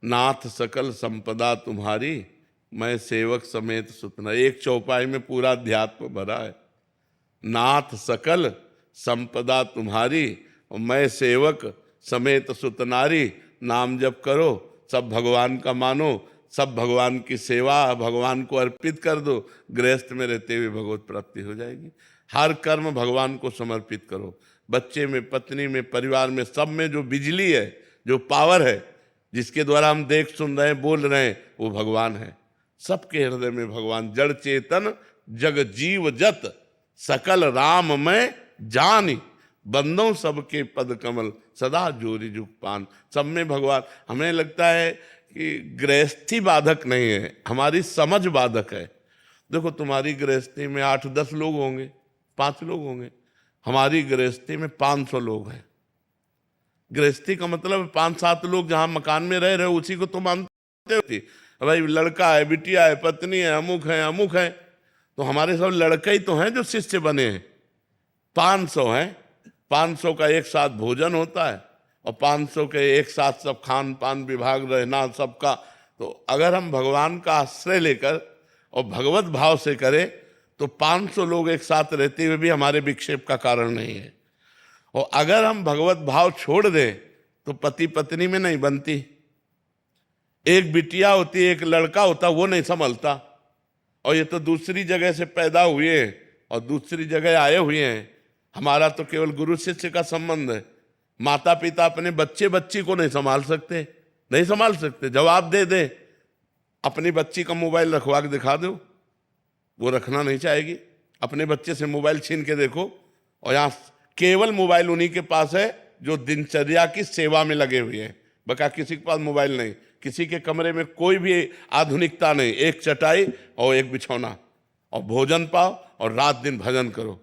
नाथ सकल संपदा तुम्हारी, मैं सेवक समेत सुतना। एक चौपाई में पूरा अध्यात्म भरा है। नाथ सकल संपदा तुम्हारी और मैं सेवक समेत सुतनारी। नाम जप करो, सब भगवान का मानो, सब भगवान की सेवा भगवान को अर्पित कर दो। गृहस्थ में रहते हुए भगवत प्राप्ति हो जाएगी। हर कर्म भगवान को समर्पित करो। बच्चे में, पत्नी में, परिवार में, सब में जो बिजली है, जो पावर है, जिसके द्वारा हम देख सुन रहे हैं, बोल रहे हैं, वो भगवान है। सबके हृदय में भगवान। जड़ चेतन जग जीव जत, सकल राम में जानी। बंदों सबके पद कमल, सदा जोरी जुग पान। सब में भगवान। हमें लगता है कि गृहस्थी बाधक नहीं है, हमारी समझ बाधक है। देखो, तुम्हारी गृहस्थी में 8-10 लोग होंगे, 5 लोग होंगे। हमारी गृहस्थी में 500 लोग हैं। गृहस्थी का मतलब 5-7 लोग जहां मकान में रह रहे हो उसी को तो मानते होती। भाई लड़का है, बिटिया है, पत्नी है, अमुक है, अमुक है। तो हमारे सब लड़के ही तो हैं जो शिष्य बने हैं। 500 हैं। 500 का एक साथ भोजन होता है और 500 के एक साथ सब खान पान विभाग रहना सबका। तो अगर हम भगवान का आश्रय लेकर और भगवत भाव से करें तो 500 लोग एक साथ रहते हुए भी हमारे विक्षेप का कारण नहीं है। और अगर हम भगवत भाव छोड़ दें तो पति पत्नी में नहीं बनती। एक बिटिया होती, एक लड़का होता, वो नहीं संभलता। और ये तो दूसरी जगह से पैदा हुए और दूसरी जगह आए हुए हैं। हमारा तो केवल गुरु शिष्य का संबंध है। माता पिता अपने बच्चे बच्ची को नहीं संभाल सकते, नहीं संभाल सकते। जवाब दे दे, अपनी बच्ची का मोबाइल रखवा के दिखा दो, वो रखना नहीं चाहेगी। अपने बच्चे से मोबाइल छीन के देखो, और यहाँ केवल मोबाइल उन्हीं के पास है जो दिनचर्या की सेवा में लगे हुए हैं। बका किसी के पास मोबाइल नहीं। किसी के कमरे में कोई भी आधुनिकता नहीं। एक चटाई और एक बिछौना, और भोजन पाओ और रात दिन भजन करो।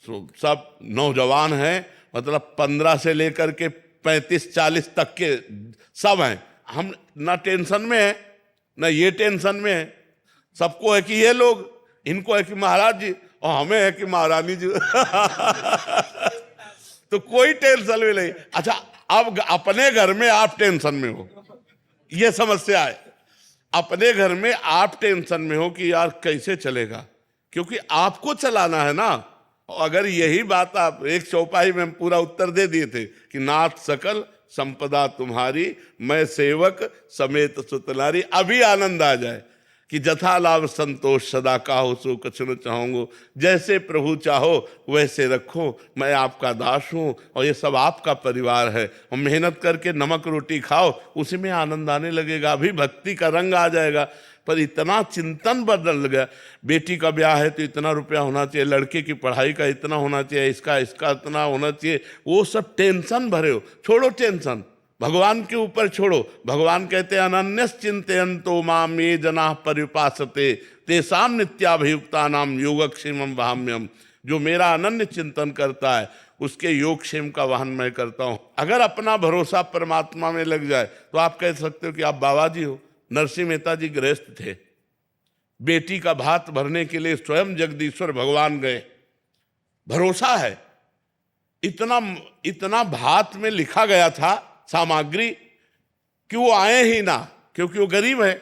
सब नौजवान हैं, मतलब 15 से लेकर के 35-40 तक के सब हैं। हम ना टेंशन में है, ना ये टेंशन में है। सबको है कि ये लोग, इनको है कि महाराज जी, और हमें है कि महारानी जी। तो कोई टेंशन में नहीं। अच्छा, अब अपने घर में आप टेंशन में हो, ये समस्या है। अपने घर में आप टेंशन में हो कि यार कैसे चलेगा, क्योंकि आपको चलाना है ना। अगर यही बात आप एक चौपाई में हम पूरा उत्तर दे दिए थे कि नाथ सकल संपदा तुम्हारी, मैं सेवक समेत सुतनारी, अभी आनंद आ जाए कि जथा लाभ संतोष सदा काहो सो कछु न चाहूंगो। जैसे प्रभु चाहो वैसे रखो, मैं आपका दास हूँ और ये सब आपका परिवार है। और मेहनत करके नमक रोटी खाओ, उसी में आनंद आने लगेगा। अभी भक्ति का रंग आ जाएगा। पर इतना चिंतन बदल गया। बेटी का ब्याह है तो इतना रुपया होना चाहिए, लड़के की पढ़ाई का इतना होना चाहिए, इसका इतना होना चाहिए। वो सब टेंशन भरे हो। छोड़ो टेंशन, भगवान के ऊपर छोड़ो। भगवान कहते हैं अनन्यस चिंतयन्तो माम ये जनाः पर्युपासते तेषां नित्याभियुक्तानां योगक्षेमं वहाम्यहम्। जो मेरा अनन्य चिंतन करता है उसके योगक्षेम का वहन मैं करता हूँ। अगर अपना भरोसा परमात्मा में लग जाए तो आप कह सकते हो कि आप बाबा जी हो। नरसिंह मेहता जी गृहस्थ थे। बेटी का भात भरने के लिए स्वयं जगदीश्वर भगवान गए। भरोसा है। इतना भात में लिखा गया था सामग्री कि वो आए ही ना, क्योंकि वो गरीब है,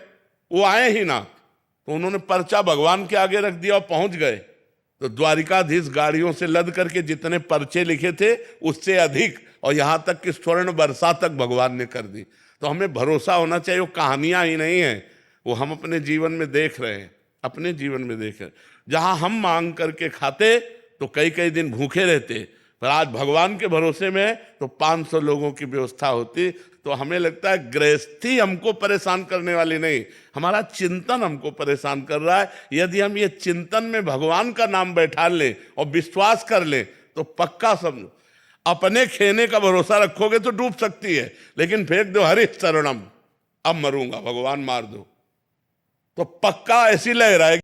वो आए ही ना। तो उन्होंने पर्चा भगवान के आगे रख दिया और पहुंच गए। तो द्वारिकाधीश गाड़ियों से लद करके जितने पर्चे लिखे थे उससे अधिक, और यहां तक कि स्वर्ण वर्षा तक भगवान ने कर दी। तो हमें भरोसा होना चाहिए। वो कहानियां ही नहीं है, वो हम अपने जीवन में देख रहे हैं। अपने जीवन में देख रहे हैं। जहां हम मांग करके खाते तो कई कई दिन भूखे रहते, पर आज भगवान के भरोसे में है तो 500 लोगों की व्यवस्था होती। तो हमें लगता है गृहस्थी हमको परेशान करने वाली नहीं, हमारा चिंतन हमको परेशान कर रहा है। यदि हम ये चिंतन में भगवान का नाम बैठा लें और विश्वास कर लें तो पक्का समझो, अपने खेने का भरोसा रखोगे तो डूब सकती है, लेकिन फेंक दो हरि शरणम, अब मरूंगा भगवान मार दो, तो पक्का ऐसी लहर आएगी।